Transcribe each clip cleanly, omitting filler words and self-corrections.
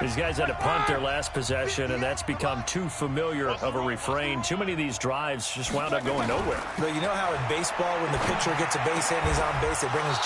These guys had to punt their last possession, and that's become too familiar of a refrain. Too many of these drives just wound up going nowhere. But you know how in baseball, when the pitcher gets a base hit and he's on base, they bring his...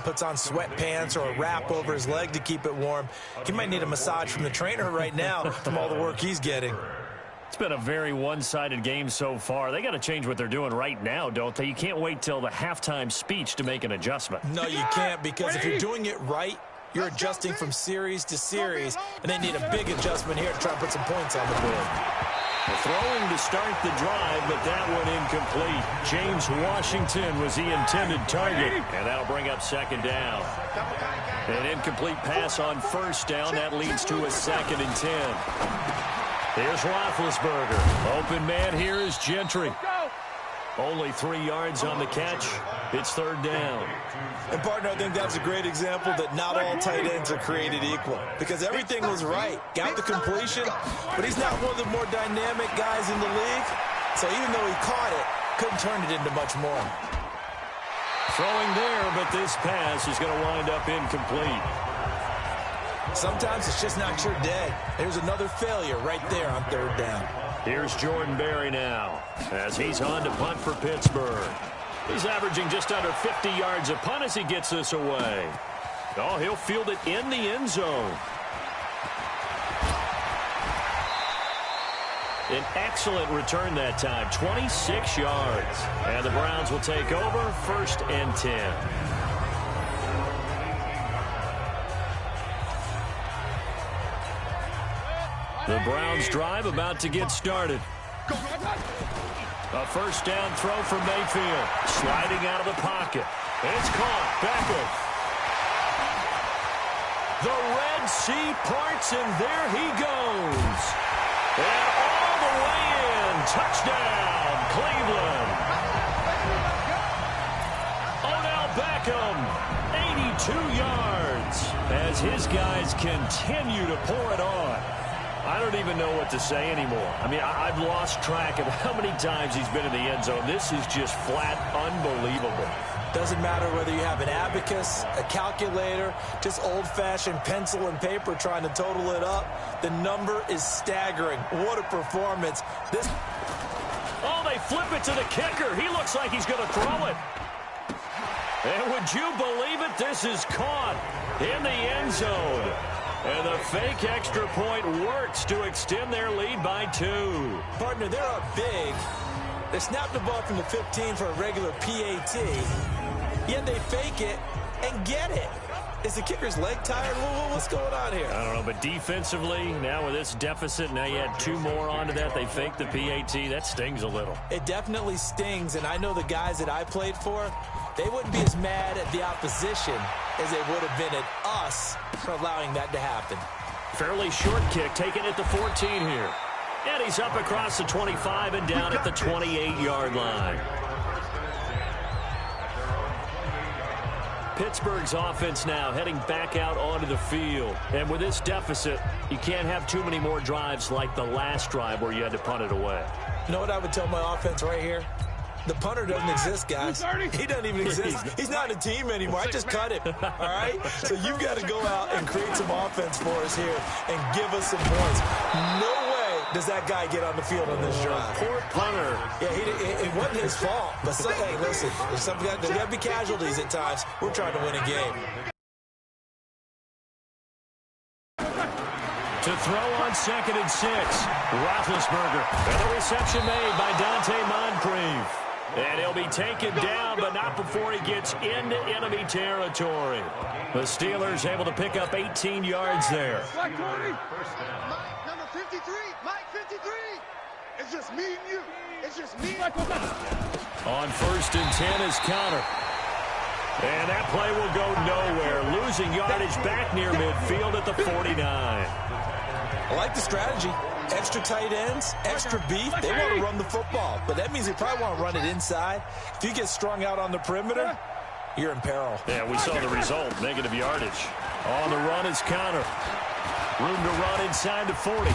puts on sweatpants or a wrap over his leg to keep it warm. He might need a massage from the trainer right now from all the work he's getting. It's been a very one-sided game so far. They got to change what they're doing right now, don't they? You can't wait till the halftime speech to make an adjustment. No, you can't, because if you're doing it right, you're adjusting from series to series, and they need a big adjustment here to try and put some points on the board. Throwing to start the drive, but that one incomplete. James Washington was the intended target, and that'll bring up second down. An incomplete pass on first down. That leads to a 2nd and 10. Here's Roethlisberger. Open man here is Gentry. Only 3 yards on the catch. It's 3rd down. And, partner, I think that's a great example that not all tight ends are created equal, because everything was right. Got the completion, but he's not one of the more dynamic guys in the league. So even though he caught it, couldn't turn it into much more. Throwing there, but this pass is going to wind up incomplete. Sometimes it's just not your day. There's another failure right there on 3rd down. Here's Jordan Berry now as he's on to punt for Pittsburgh. He's averaging just under 50 yards a punt as he gets this away. Oh, he'll field it in the end zone. An excellent return that time, 26 yards. And the Browns will take over, 1st and 10. The Browns drive about to get started. A 1st down throw for Mayfield. Sliding out of the pocket. It's caught. Beckham. The Red Sea parts, and there he goes. And all the way in. Touchdown, Cleveland. Odell Beckham, 82 yards. As his guys continue to pour it on. I don't even know what to say anymore. I mean, I've lost track of how many times he's been in the end zone. This is just flat unbelievable. Doesn't matter whether you have an abacus, a calculator, just old-fashioned pencil and paper trying to total it up. The number is staggering. What a performance. Oh, they flip it to the kicker. He looks like he's going to throw it. And would you believe it? This is caught in the end zone. And the fake extra point works to extend their lead by 2. Partner, they're up big. They snapped the ball from the 15 for a regular PAT, yet they fake it and get it. Is the kicker's leg tired? What's going on here? I don't know, but defensively, now with this deficit, now you add 2 more onto that. They fake the PAT. That stings a little. It definitely stings, and I know the guys that I played for, they wouldn't be as mad at the opposition as they would have been at us for allowing that to happen. Fairly short kick, taken at the 14 here. And he's up across the 25 and down at the 28-yard line. Pittsburgh's offense now heading back out onto the field. And with this deficit, you can't have too many more drives like the last drive where you had to punt it away. You know what I would tell my offense right here? The punter doesn't exist, guys. He doesn't even exist. He's not a team anymore. I just cut him, all right? So you've got to go out and create some offense for us here and give us some points. No way does that guy get on the field on this drive. Poor punter. Yeah, it wasn't his fault. But, hey, listen, there's got to be casualties at times. We're trying to win a game. To throw on 2nd and 6, Roethlisberger. And the reception made by Dante Moncrief. And he'll be taken down, but not before he gets into enemy territory. The Steelers able to pick up 18 yards there. Mike 20. Mike, number 53. Mike 53. It's just me and you. It's just me. On 1st and 10 is Connor. And that play will go nowhere. Losing yardage back near midfield at the 49. I like the strategy. Extra tight ends, extra beef. They want to run the football, but that means they probably want to run it inside. If you get strung out on the perimeter, you're in peril. Yeah, we saw the result, negative yardage. On the run is Connor. Room to run inside the 40.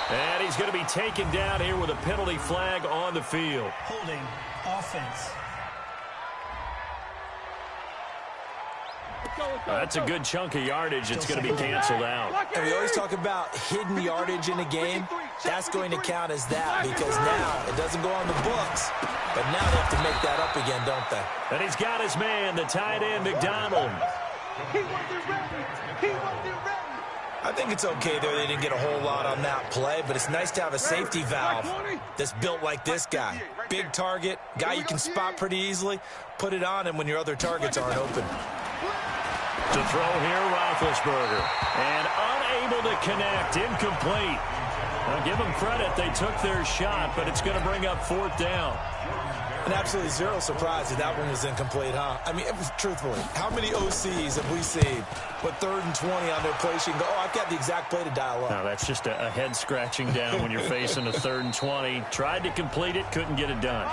And he's going to be taken down here with a penalty flag on the field. Holding offense. That's a good chunk of yardage. It's going to be canceled out. And we always talk about hidden yardage in a game. That's going to count as that because now it doesn't go on the books, but now they have to make that up again, don't they? And he's got his man, the tight end, McDonald. He wasn't ready. He wasn't ready. I think it's okay there. They didn't get a whole lot on that play, but it's nice to have a safety valve that's built like this guy. Big target, guy you can spot pretty easily. Put it on him when your other targets aren't open. To throw here, Roethlisberger. And unable to connect, incomplete. Now, give them credit. They took their shot, but it's going to bring up 4th down. And absolutely zero surprise that one was incomplete, huh? I mean, truthfully, how many OCs have we seen with 3rd and 20 on their play sheet and go, oh, I've got the exact play to dial up? No, that's just a head scratching down when you're facing a 3rd and 20. Tried to complete it, couldn't get it done.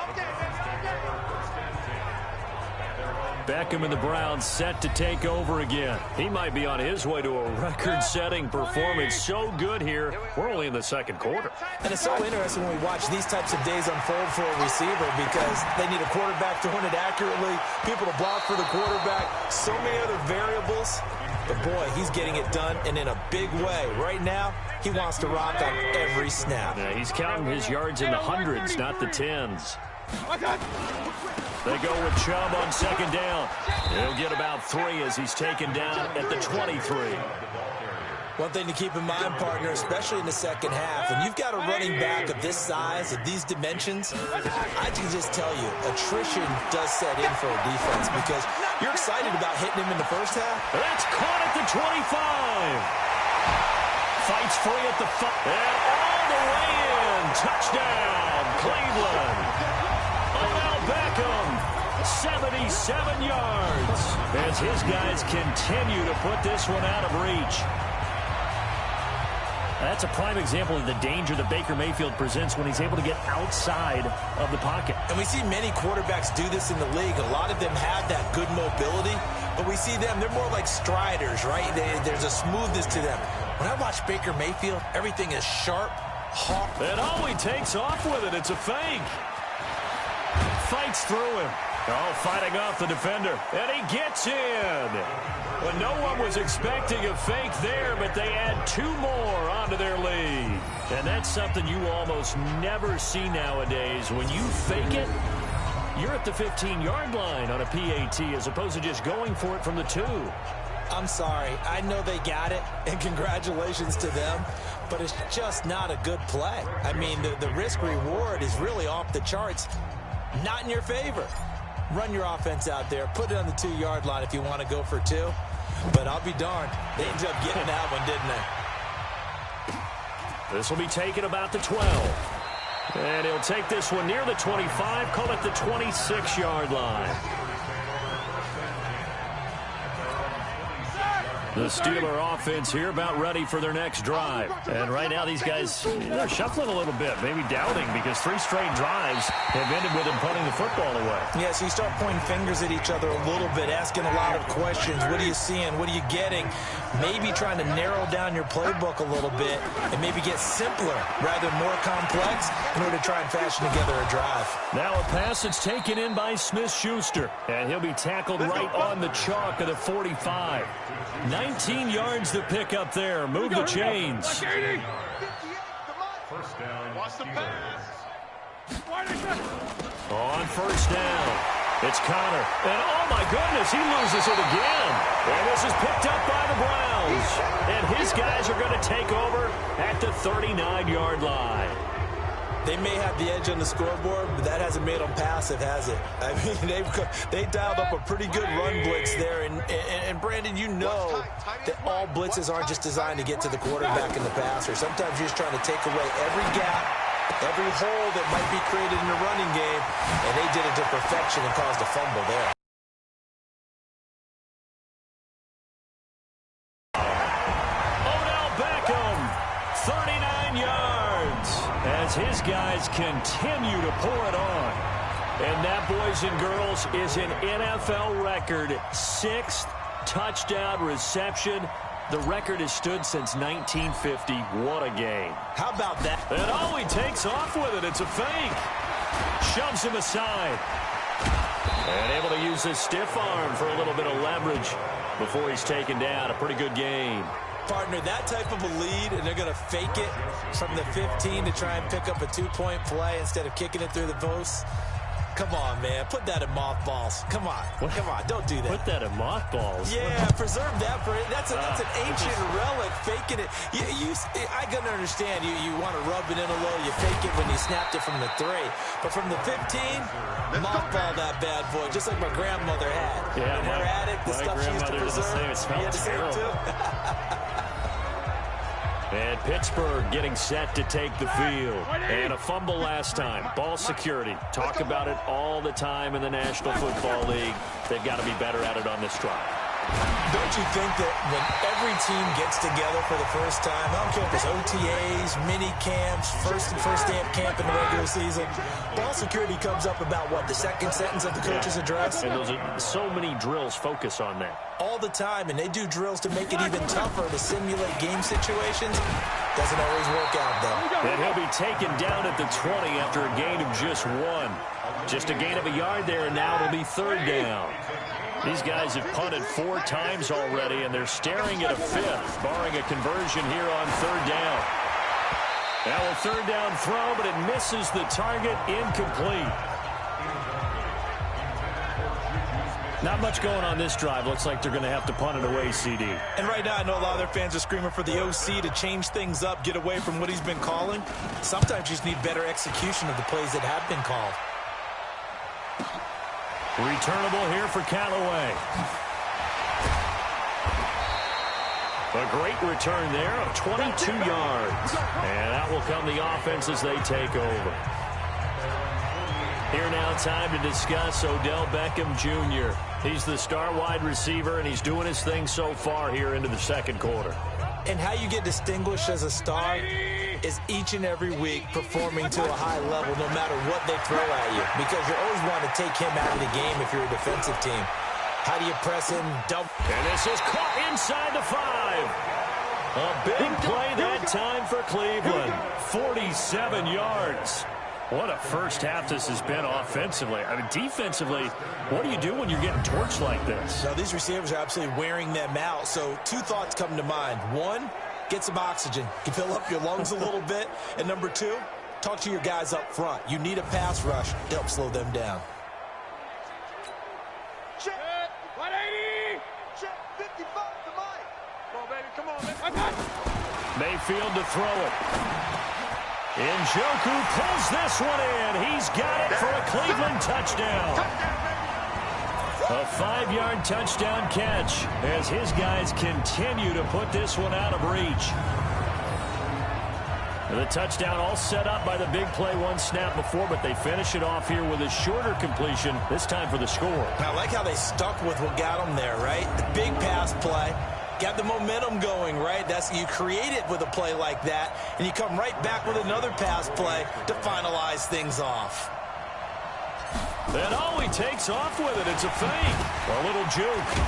Beckham and the Browns set to take over again. He might be on his way to a record-setting performance. So good here. We're only in the 2nd quarter. And it's so interesting when we watch these types of days unfold for a receiver because they need a quarterback throwing it accurately, people to block for the quarterback, so many other variables. But, boy, he's getting it done, and in a big way. Right now, he wants to rock on every snap. Yeah, he's counting his yards in the hundreds, not the tens. They go with Chubb on 2nd down. He'll get about 3 as he's taken down at the 23. One thing to keep in mind, partner, especially in the second half, when you've got a running back of this size, of these dimensions, I can just tell you, attrition does set in for a defense because you're excited about hitting him in the first half. That's caught at the 25. Fights free at the 5. And all the way in. Touchdown, Cleveland. Odell Beckham, 77 yards. As his guys continue to put this one out of reach. That's a prime example of the danger that Baker Mayfield presents when he's able to get outside of the pocket. And we see many quarterbacks do this in the league. A lot of them have that good mobility, but we see them, they're more like striders, right? There's a smoothness to them. When I watch Baker Mayfield, everything is sharp, hawk. And oh, he takes off with it. It's a fake. Fights through him. Oh, fighting off the defender. And he gets in. Well, no one was expecting a fake there, but they add 2 more onto their lead. And that's something you almost never see nowadays. When you fake it, you're at the 15-yard line on a PAT as opposed to just going for it from the 2. I'm sorry. I know they got it, and congratulations to them, but it's just not a good play. I mean, the risk-reward is really off the charts. Not in your favor. Run your offense out there. Put it on the 2-yard line if you want to go for 2. But I'll be darned. They ended up getting that one, didn't they? This will be taken about the 12. And he'll take this one near the 25, call it the 26-yard line. The Steeler offense here about ready for their next drive. And right now these guys, they're shuffling a little bit, maybe doubting, because 3 straight drives have ended with them punting the football away. Yeah, so you start pointing fingers at each other a little bit, asking a lot of questions. What are you seeing? What are you getting? Maybe trying to narrow down your playbook a little bit and maybe get simpler rather than more complex in order to try and fashion together a drive. Now a pass that's taken in by Smith-Schuster, and he'll be tackled right on the chalk of the 45. 19 yards to pick up there. Move the chains. First down. Watch the pass. On first down, it's Connor. And oh my goodness, he loses it again. And this is picked up by the Browns. And his guys are going to take over at the 39-yard line. They may have the edge on the scoreboard, but that hasn't made them passive, has it? I mean, they dialed up a pretty good run blitz there. And Brandon, you know that all blitzes aren't just designed to get to the quarterback and the passer. Sometimes you're just trying to take away every gap, every hole that might be created in the running game, and they did it to perfection and caused a fumble there. Odell Beckham, 39 yards, as his guys continue to pour it on. And that, boys and girls, is an NFL record 6th touchdown reception. The record has stood since 1950. What a game. How about that? And oh, he takes off with it. It's a fake. Shoves him aside. And able to use his stiff arm for a little bit of leverage before he's taken down. A pretty good game. Partner, that type of a lead, and they're going to fake it from the 15 to try and pick up a 2-point play instead of kicking it through the posts. Come on, man. Put that in mothballs. Come on. What? Come on. Don't do that. Put that in mothballs. Yeah, preserve that for it. That's an ancient relic. Faking it. I can understand. You want to rub it in a little. You fake it when you snapped it from the 3. But from the 15, mothball that bad boy, just like my grandmother had. Yeah, her attic, the stuff she used to preserve. It smells terrible. Too? And Pittsburgh getting set to take the field. And a fumble last time. Ball security. Talk about it all the time in the National Football League. They've got to be better at it on this drive. Don't you think that when every team gets together for the first time, I don't care if it's OTAs, mini camps, first day of camp in the regular season, ball security comes up about, what, the second sentence of the coach's address? And those are so many drills focus on that. All the time, and they do drills to make it even tougher to simulate game situations. Doesn't always work out, though. And he'll be taken down at the 20 after a gain of just 1. Just a gain of a yard there, and now it'll be 3rd down. These guys have punted 4 times already, and they're staring at a 5th, barring a conversion here on 3rd down. Now a 3rd down throw, but it misses the target, incomplete. Not much going on this drive. Looks like they're going to have to punt it away, CD. And right now, I know a lot of their fans are screaming for the OC to change things up, get away from what he's been calling. Sometimes you just need better execution of the plays that have been called. Returnable here for Callaway. A great return there of 22 yards. And out will come the offense as they take over. Here now, time to discuss Odell Beckham Jr. He's the star wide receiver, and he's doing his thing so far here into the 2nd quarter. And how you get distinguished as a star is each and every week performing to a high level no matter what they throw at you, because you always want to take him out of the game if you're a defensive team. How do you press him? And this is caught inside the 5. A big play that time for Cleveland. 47 yards. What a first half this has been offensively. I mean, defensively, what do you do when you're getting torched like this? Now, these receivers are absolutely wearing them out. So 2 thoughts come to mind. 1, get some oxygen. You fill up your lungs a little bit. And number 2, talk to your guys up front. You need a pass rush to help slow them down. Check. 180. Check. 55 to Mike. Come on, baby. Come on, man. Mayfield to throw it. Njoku pulls this one in. He's got it for a Cleveland touchdown. A 5-yard touchdown catch as his guys continue to put this one out of reach. The touchdown all set up by the big play 1 snap before, but they finish it off here with a shorter completion, this time for the score. I like how they stuck with what got them there, right? The big pass play. Got the momentum going, right? You create it with a play like that, and you come right back with another pass play to finalize things off. And he takes off with it. It's a fake. A little juke.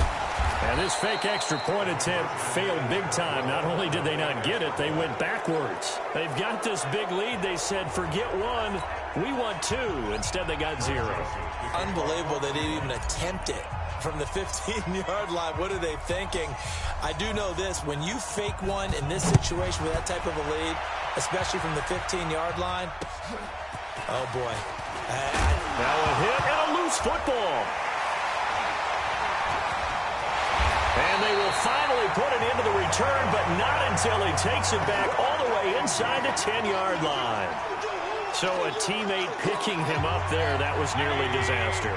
And this fake extra point attempt failed big time. Not only did they not get it, they went backwards. They've got this big lead. They said, forget one, we want two. Instead, they got zero. Unbelievable they didn't even attempt it from the 15-yard line. What are they thinking? I do know this. When you fake one in this situation with that type of a lead, especially from the 15-yard line, oh, boy. Now a hit and a loose football. And they will finally put it into the return, but not until he takes it back all the way inside the 10-yard line. So a teammate picking him up there, that was nearly disaster.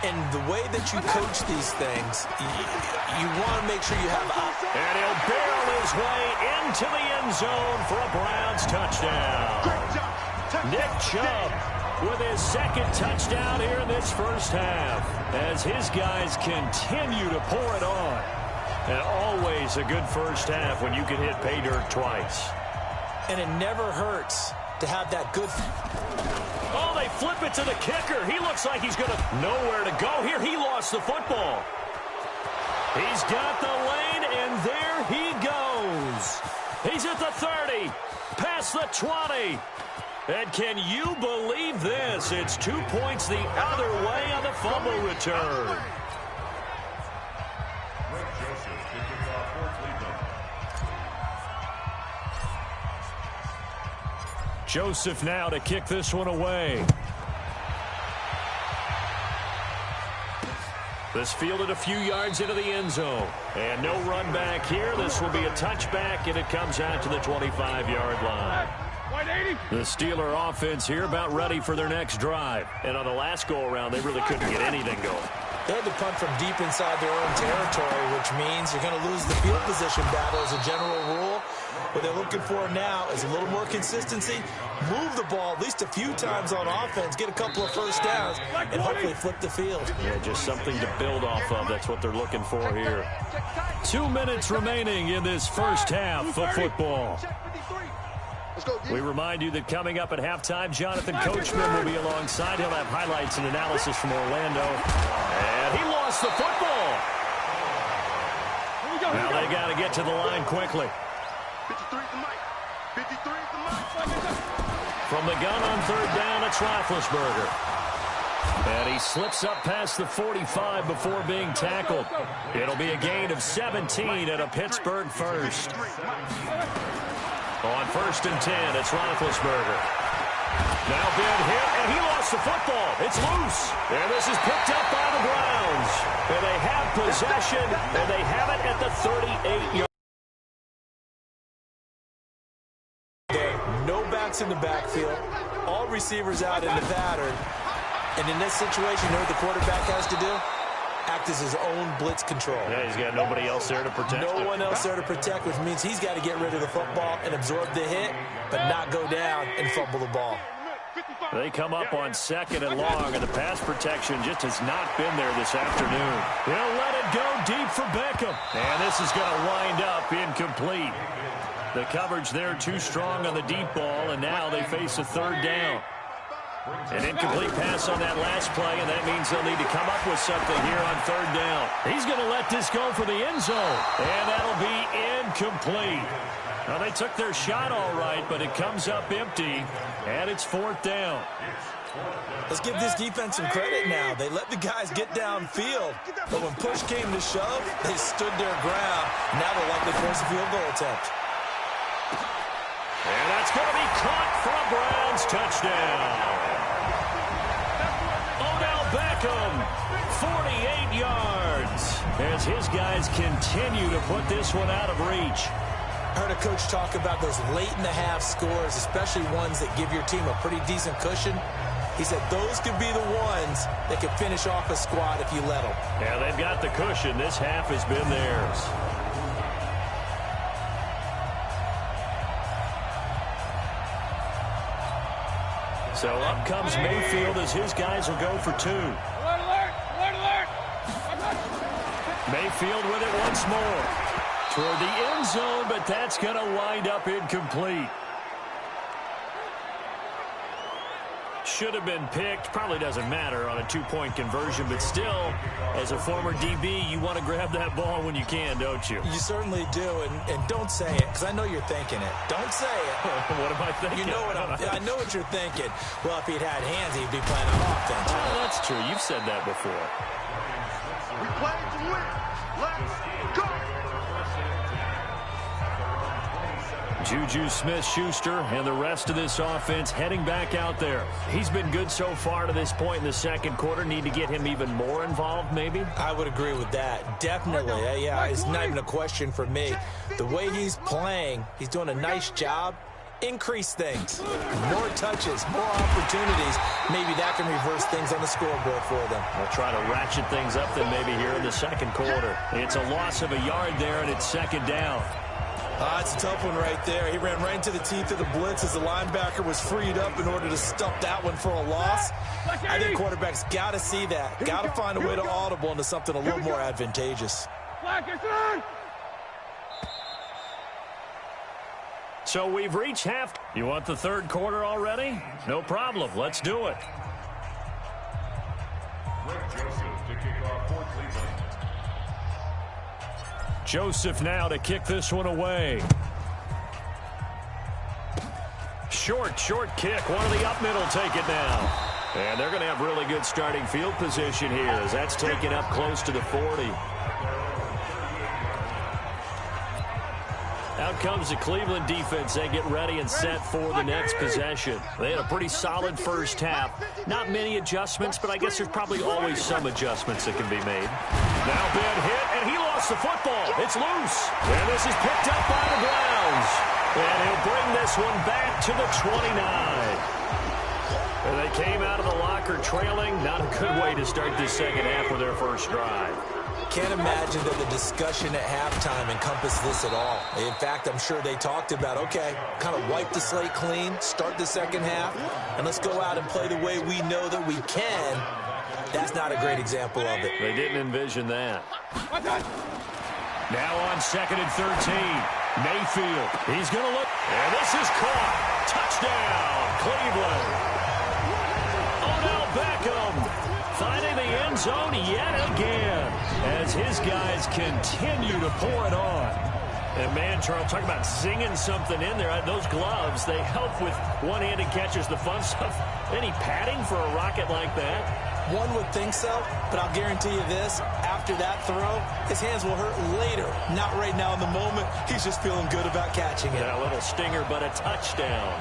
And the way that you coach these things, you want to make sure you have... And he'll barrel his way into the end zone for a Browns touchdown. Nick Chubb with his second touchdown here in this first half, as his guys continue to pour it on. And always a good first half when you can hit pay dirt twice. And it never hurts to have that good... Oh, they flip it to the kicker. He looks like he's going to nowhere to go here. He lost the football. He's got the lane, and there he goes. He's at the 30, past the 20. And can you believe this? It's 2 points the other way on the fumble return. Joseph now to kick this one away. This fielded a few yards into the end zone. And no run back here. This will be a touchback, and it comes out to the 25-yard line. The Steeler offense here about ready for their next drive. And on the last go-around, they really couldn't get anything going. They had to punt from deep inside their own territory, which means you're going to lose the field position battle as a general rule. What they're looking for now is a little more consistency, move the ball at least a few times on offense, get a couple of first downs, and hopefully flip the field. Yeah, just something to build off of. That's what they're looking for here. 2 minutes remaining in this first half of football. We remind you that coming up at halftime, Jonathan Coachman will be alongside. He'll have highlights and analysis from Orlando. And he lost the football. Now they got to get to the line quickly. 53's the mic. 53's the mic. From the gun on third down, it's Roethlisberger. And he slips up past the 45 before being tackled. It'll be a gain of 17 at a Pittsburgh first. On 1st and 10, it's Roethlisberger. Now big hit, and he lost the football. It's loose. And this is picked up by the Browns. And they have possession, and they have it at the 38-yard. No backs in the backfield. All receivers out in the pattern. And in this situation, you know what the quarterback has to do? Act as his own blitz control. Yeah, he's got nobody else there to protect him. No one else there to protect, which means he's got to get rid of the football and absorb the hit, but not go down and fumble the ball. They come up on 2nd and long, and the pass protection just has not been there this afternoon. He'll let it go deep for Beckham. And this is going to wind up incomplete. The coverage there too strong on the deep ball, and now they face a 3rd down. An incomplete pass on that last play, and that means they'll need to come up with something here on 3rd down. He's going to let this go for the end zone, and that'll be incomplete. Now, they took their shot all right, but it comes up empty, and it's 4th down. Let's give this defense some credit now. They let the guys get downfield, but when push came to shove, they stood their ground. Now they'll likely force a field goal attempt. And that's going to be caught for a Browns touchdown. Odell Beckham, 48 yards, as his guys continue to put this one out of reach. I heard a coach talk about those late-in-the-half scores, especially ones that give your team a pretty decent cushion. He said those could be the ones that could finish off a squad if you let them. Yeah, they've got the cushion. This half has been theirs. So up comes Mayfield as his guys will go for 2. Alert, alert, alert, alert. Mayfield with it once more. Toward the end zone, but that's going to wind up incomplete. Should have been picked. Probably doesn't matter on a two-point conversion, but still, as a former DB, you want to grab that ball when you can, don't you? You certainly do, and don't say it, because I know you're thinking it. Don't say it. What am I thinking? You know what I know what you're thinking. Well, if he'd had hands, he'd be playing on offense. Oh, that's true. You've said that before. We play to win. Let's go. Juju Smith-Schuster and the rest of this offense heading back out there. He's been good so far to this point in the second quarter. Need to get him even more involved, maybe? I would agree with that. Definitely. Yeah, it's not even a question for me. The way he's playing, he's doing a nice job. Increase things. More touches, more opportunities. Maybe that can reverse things on the scoreboard for them. They'll try to ratchet things up then maybe here in the second quarter. It's a loss of a yard there, and it's second down. It's a tough one right there. He ran right into the teeth of the blitz as the linebacker was freed up in order to stop that one for a loss. I think quarterbacks got to see that. Got to find a way to audible into something a little more advantageous. So we've reached half. You want the third quarter already? No problem. Let's do it. Joseph now to kick this one away. Short kick. One of the up middle take it now. And they're going to have really good starting field position here as that's taken up close to the 40. Out comes the Cleveland defense. They get ready and set for the next possession. They had a pretty solid first half. Not many adjustments, but I guess there's probably always some adjustments that can be made. Now Ben hit, and he lost the football. It's loose. And this is picked up by the Browns. And he'll bring this one back to the 29. And they came out of the locker trailing. Not a good way to start this second half with their first drive. Can't imagine that the discussion at halftime encompassed this at all. In fact, I'm sure they talked about, okay, kind of wipe the slate clean, start the second half, and let's go out and play the way we know that we can. That's not a great example of it. They didn't envision that. Now on 2nd and 13. Mayfield. He's going to look. And this is caught. Touchdown, Cleveland. Odell Beckham finding the end zone yet again as his guys continue to pour it on. And man, Charles, talking about zinging something in there. Those gloves, they help with one-handed catches, the fun stuff. Any padding for a rocket like that? One would think so, but I'll guarantee you this. After that throw, his hands will hurt later. Not right now in the moment. He's just feeling good about catching it. Yeah, a little stinger, but a touchdown.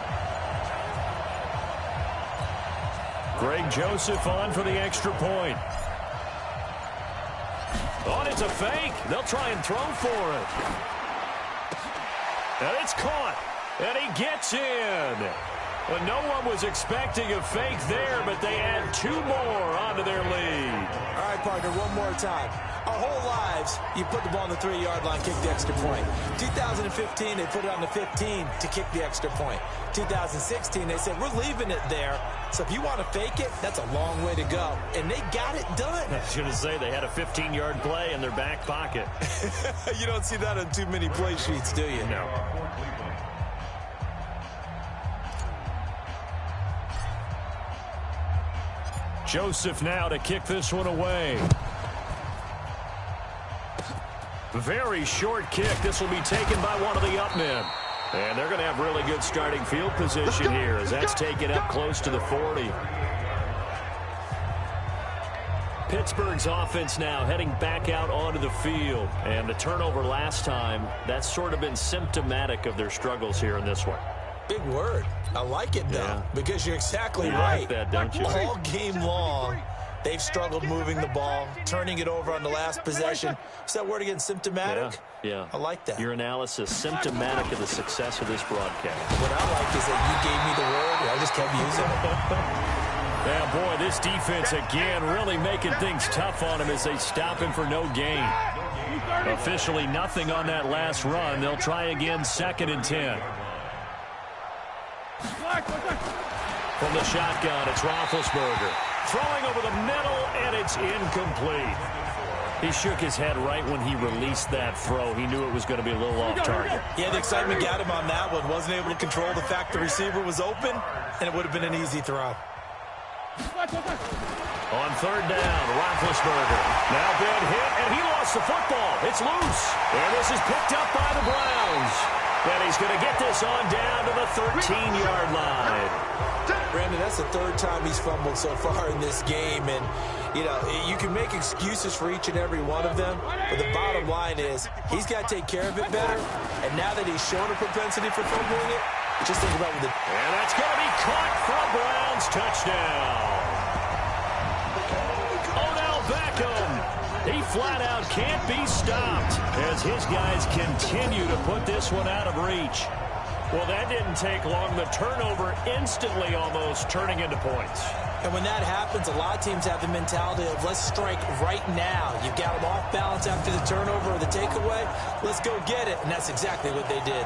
Greg Joseph on for the extra point. Oh, it's a fake. They'll try and throw for it. And it's caught. And he gets in. Well, no one was expecting a fake there, but they add 2 more onto their lead. All right, partner, one more time. Our whole lives, you put the ball on the 3-yard line, kick the extra point. 2015, they put it on the 15 to kick the extra point. 2016, they said, we're leaving it there. So if you want to fake it, that's a long way to go. And they got it done. I was going to say, they had a 15-yard play in their back pocket. You don't see that on too many play sheets, do you? No. Joseph now to kick this one away. Very short kick. This will be taken by one of the up men. And they're going to have really good starting field position here as that's taken up close to the 40. Pittsburgh's offense now heading back out onto the field. And the turnover last time, that's sort of been symptomatic of their struggles here in this one. Big word. I like it, though, because you're exactly right. Like that, don't you? All game long, they've struggled moving the ball, turning it over on the last possession. Is that word again, symptomatic? Yeah. I like that. Your analysis, symptomatic of the success of this broadcast. What I like is that you gave me the word, and I just kept using it. Yeah, boy, this defense again really making things tough on him as they stop him for no gain. Officially nothing on that last run. They'll try again 2nd and 10. From the shotgun, it's Roethlisberger. Throwing over the middle, and it's incomplete. He shook his head right when he released that throw. He knew it was going to be a little off target. Yeah, the excitement got him on that one. Wasn't able to control the fact the receiver was open, and it would have been an easy throw. On third down, Roethlisberger. Now big hit, and he lost the football. It's loose. And this is picked up by the Browns. And he's going to get this on down to the 13-yard line. Brandon, that's the third time he's fumbled so far in this game. And, you know, you can make excuses for each and every one of them. But the bottom line is he's got to take care of it better. And now that he's shown a propensity for fumbling it, just think about what And that's going to be caught for a Browns touchdown. He flat out can't be stopped as his guys continue to put this one out of reach. Well, that didn't take long. The turnover instantly almost turning into points. And when that happens, a lot of teams have the mentality of let's strike right now. You've got them off balance after the turnover or the takeaway. Let's go get it. And that's exactly what they did.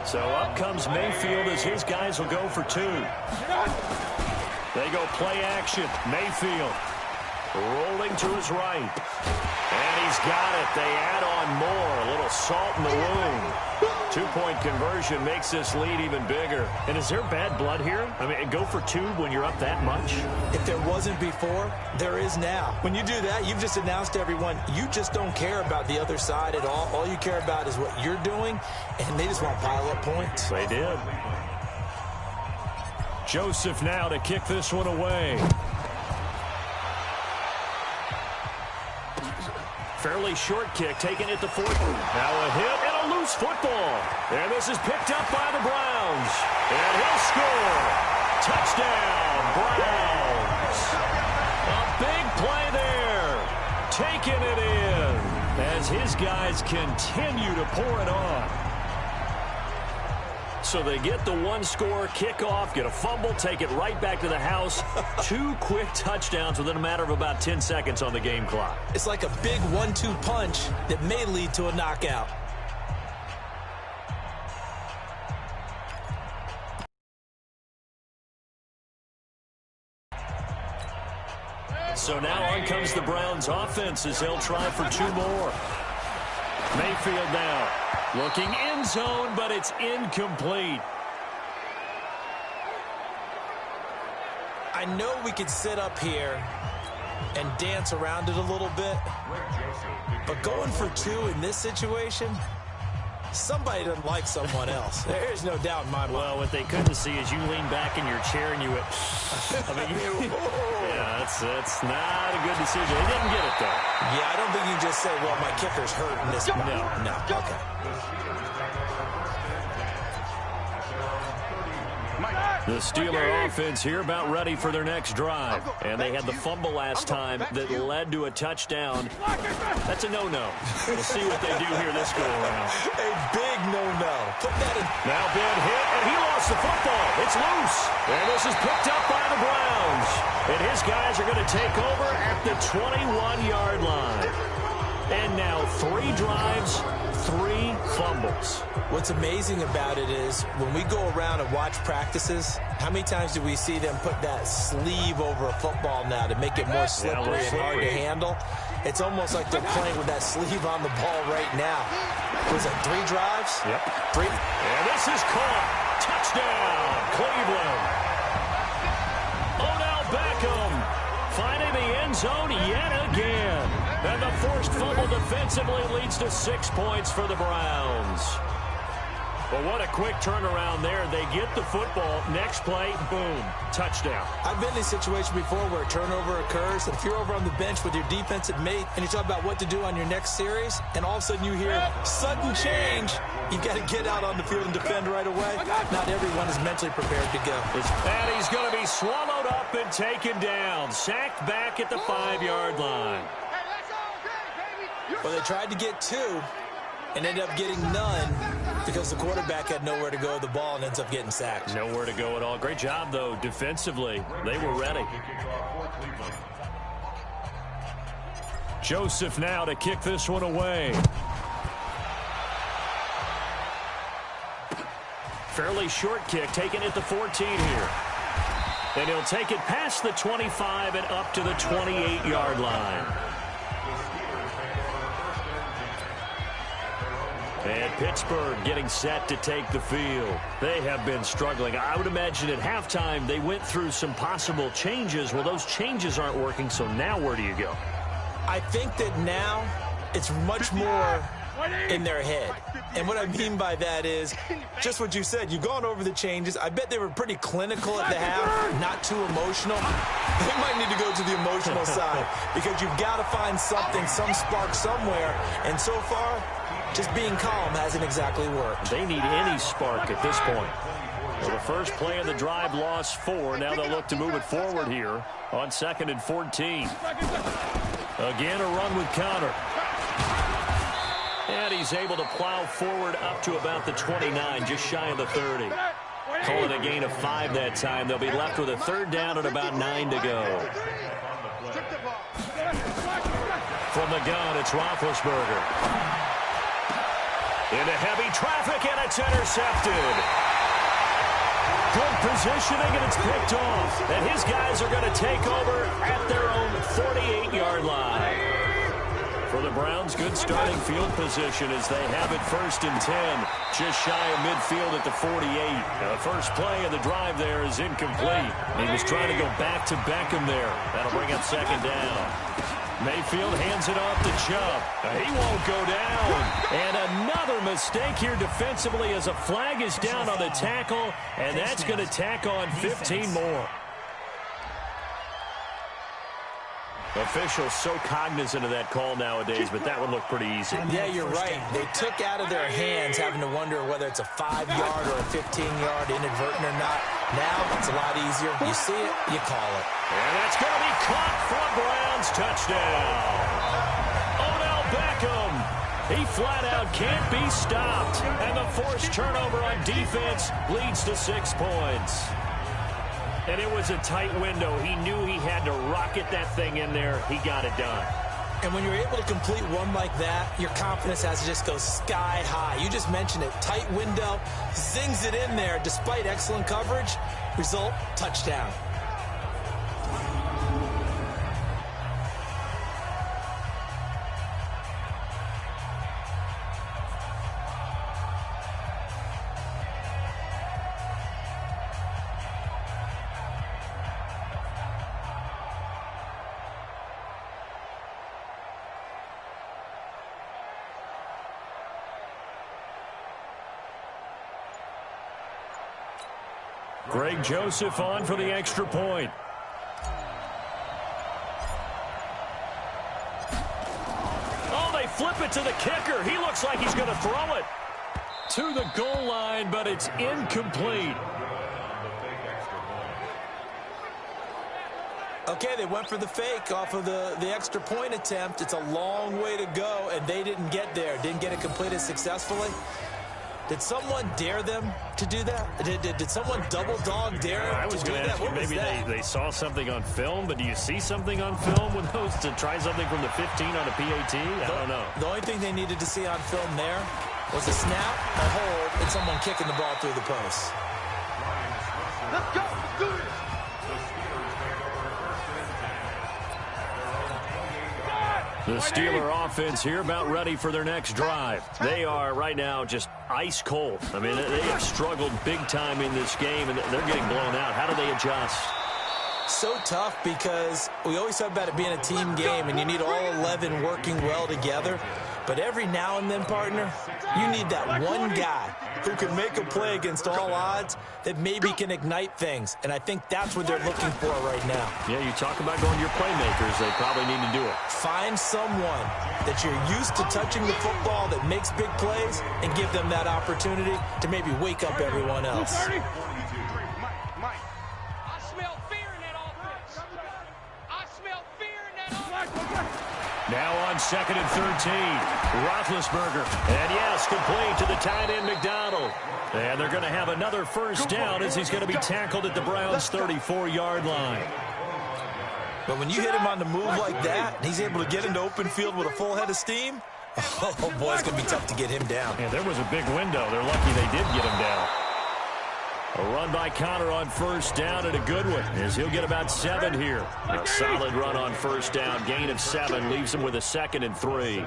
So up comes Mayfield as his guys will go for two. They go play action. Mayfield rolling to his right. And he's got it. They add on more. A little salt in the wound. Two-point conversion makes this lead even bigger. And is there bad blood here? I mean, go for two when you're up that much? If there wasn't before, there is now. When you do that, you've just announced to everyone, you just don't care about the other side at all. All you care about is what you're doing, and they just want to pile up points. They did. Joseph now to kick this one away. Fairly short kick, taking it to 40. Now a hit and a loose football. And this is picked up by the Browns. And he'll score. Touchdown, Browns. A big play there. Taking it in as his guys continue to pour it on. So they get the one-score kickoff, get a fumble, take it right back to the house. Two quick touchdowns within a matter of about 10 seconds on the game clock. It's like a big 1-2 punch that may lead to a knockout. So now on comes the Browns offense as they'll try for two more. Mayfield now. Looking end zone, but it's incomplete. I know we could sit up here and dance around it a little bit, but going for two in this situation, somebody doesn't like someone else. There's no doubt in my mind. Well, what they couldn't see is you lean back in your chair and you went, I mean, yeah, that's not a good decision. They didn't get it, though. Yeah, I don't think you can just say, well, my kicker's hurt in this. No, okay. The Steeler offense here about ready for their next drive. And they had the fumble last time that led to a touchdown. That's a no-no. We'll see what they do here this go-around. A big no-no. Put that in. Now big hit, and he lost the football. It's loose. And this is picked up by the Browns. And his guys are going to take over at the 21-yard line. And now 3 drives, 3 fumbles. What's amazing about it is when we go around and watch practices, how many times do we see them put that sleeve over a football now to make it more slippery and hard to handle? It's almost like they're playing with that sleeve on the ball right now. Was it 3 drives? Yep. 3. And this is caught. Touchdown, Cleveland. Odell Beckham finding the end zone yet again. And the forced fumble defensively leads to 6 points for the Browns. Well, what a quick turnaround there. They get the football. Next play, boom, touchdown. I've been in a situation before where a turnover occurs, and if you're over on the bench with your defensive mate and you talk about what to do on your next series, and all of a sudden you hear sudden change, you've got to get out on the field and defend right away. Not everyone is mentally prepared to go. And he's going to be swallowed up and taken down. Sacked back at the 5-yard line. Well, they tried to get 2 and ended up getting none because the quarterback had nowhere to go with the ball and ends up getting sacked. Nowhere to go at all. Great job, though, defensively. They were ready. Joseph now to kick this one away. Fairly short kick, taken at the 14 here. And he'll take it past the 25 and up to the 28-yard line. And Pittsburgh getting set to take the field. They have been struggling. I would imagine at halftime they went through some possible changes. Well, those changes aren't working, so now where do you go? I think that now it's much more in their head. And what I mean by that is just what you said. You've gone over the changes. I bet they were pretty clinical at the half, not too emotional. They might need to go to the emotional side because you've got to find something, some spark somewhere. And so far, just being calm hasn't exactly worked. They need any spark at this point. Well, the first play of the drive lost 4. Now they'll look to move it forward here on 2nd and 14. Again, a run with Conner. And he's able to plow forward up to about the 29, just shy of the 30. Calling a gain of 5 that time. They'll be left with a 3rd down and about 9 to go. From the gun, it's Roethlisberger. Into heavy traffic, and it's intercepted. Good positioning, and it's picked off. And his guys are going to take over at their own 48-yard line. For the Browns, good starting field position as they have it 1st and 10. Just shy of midfield at the 48. The first play of the drive there is incomplete. He was trying to go back to Beckham there. That'll bring up 2nd down. Mayfield hands it off to Chubb. He won't go down. And another mistake here defensively as a flag is down on the tackle, and that's going to tack on 15 more. Officials so cognizant of that call nowadays, but that would look pretty easy. Yeah, you're right. They took out of their hands having to wonder whether it's a 5-yard or a 15-yard inadvertent or not. Now it's a lot easier. You see it, you call it. And that's going to be caught for a Browns touchdown. Odell Beckham. He flat out can't be stopped. And the forced turnover on defense leads to 6 points. And it was a tight window. He knew he had to rocket that thing in there. He got it done. And when you're able to complete one like that, your confidence has to just go sky high. You just mentioned it. Tight window, zings it in there despite excellent coverage. Result, touchdown. Greg Joseph on for the extra point. Oh, they flip it to the kicker. He looks like he's going to throw it to the goal line, but it's incomplete. Okay, they went for the fake off of the extra point attempt. It's a long way to go, and they didn't get there. Didn't get it completed successfully. Did someone dare them to do that? Did someone double dog dare them I was going to ask you, maybe they saw something on film, but do you see something on film with those to try something from the 15 on a PAT? I don't know. The only thing they needed to see on film there was a snap, a hold, and someone kicking the ball through the post. Let's go. Let's do this. The Steeler offense here about ready for their next drive. They are right now just ice cold. I mean, they have struggled big time in this game, and they're getting blown out. How do they adjust? So tough because we always talk about it being a team game, and you need all 11 working well together. But every now and then, partner, you need that one guy who can make a play against all odds that maybe can ignite things. And I think that's what they're looking for right now. Yeah, you talk about going to your playmakers. They probably need to do it. Find someone that you're used to touching the football that makes big plays and give them that opportunity to maybe wake up everyone else. Now on 2nd and 13, Roethlisberger. And yes, complete to the tight end, McDonald. And they're going to have another first down as he's going to be tackled at the Browns' 34-yard line. But when you hit him on the move like that, and he's able to get into open field with a full head of steam, oh boy, it's going to be tough to get him down. Yeah, there was a big window. They're lucky they did get him down. A run by Connor on first down, and a good one, as he'll get about 7 here. A solid run on first down, gain of 7, leaves him with a 2nd and 3.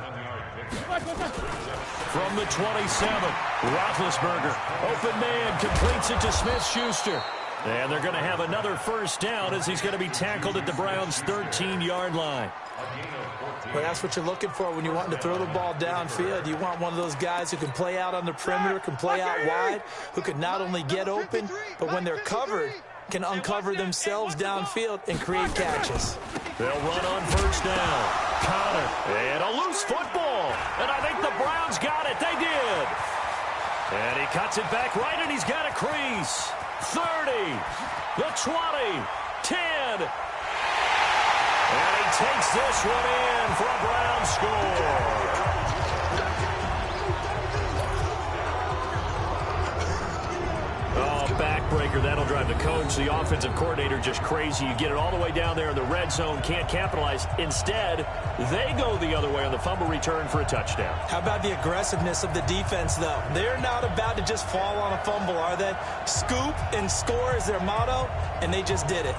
From the 27, Roethlisberger, open man, completes it to Smith-Schuster. And they're going to have another first down as he's going to be tackled at the Browns' 13-yard line. Well, that's what you're looking for when you want to throw the ball downfield. You want one of those guys who can play out on the perimeter, can play out wide, who can not only get open, but when they're covered, can uncover themselves downfield and create catches. They'll run on first down. Connor, and a loose football. And I think the Browns got it. They did. And he cuts it back right, and he's got a crease. 30, the 20, 10. And he takes this one in for a Browns score. Oh, backbreaker. That'll drive the coach, the offensive coordinator, just crazy. You get it all the way down there in the red zone, can't capitalize. Instead, they go the other way on the fumble return for a touchdown. How about the aggressiveness of the defense, though? They're not about to just fall on a fumble, are they? Scoop and score is their motto, and they just did it.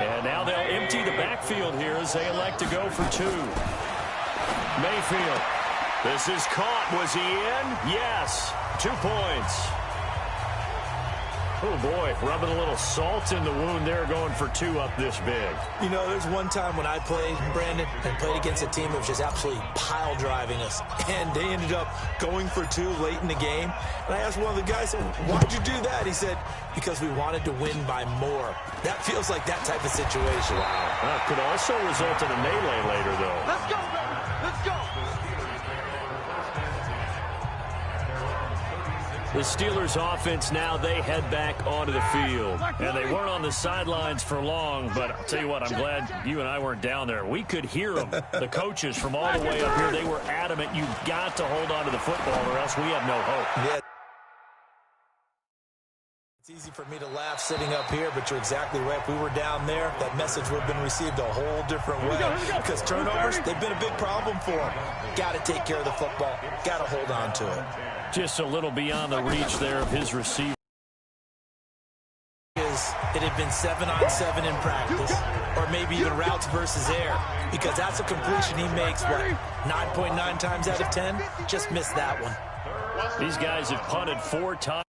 And now they'll empty the backfield here as they elect to go for 2. Mayfield. This is caught. Was he in? Yes. 2 points. Oh, boy. Rubbing a little salt in the wound there, going for 2 up this big. You know, there's one time when I played, Brandon, and played against a team that was just absolutely pile driving us. And they ended up going for 2 late in the game. And I asked one of the guys, why'd you do that? He said, because we wanted to win by more. That feels like that type of situation. Wow. That could also result in a melee later, though. Let's go, baby. Let's go. The Steelers offense now, they head back onto the field. And they weren't on the sidelines for long, but I'll tell you what, I'm glad you and I weren't down there. We could hear them, the coaches from all the way up here. They were adamant, you've got to hold on to the football or else we have no hope. Yeah. It's easy for me to laugh sitting up here, but you're exactly right. If we were down there, that message would have been received a whole different way. Because turnovers, they've been a big problem for them. Got to take care of the football. Got to hold on to it. Just a little beyond the reach there of his receiver. It had been 7-on-7 in practice, or maybe even routes versus air, because that's a completion he makes, what, 9.9 times out of 10? Just missed that one. These guys have punted 4 times.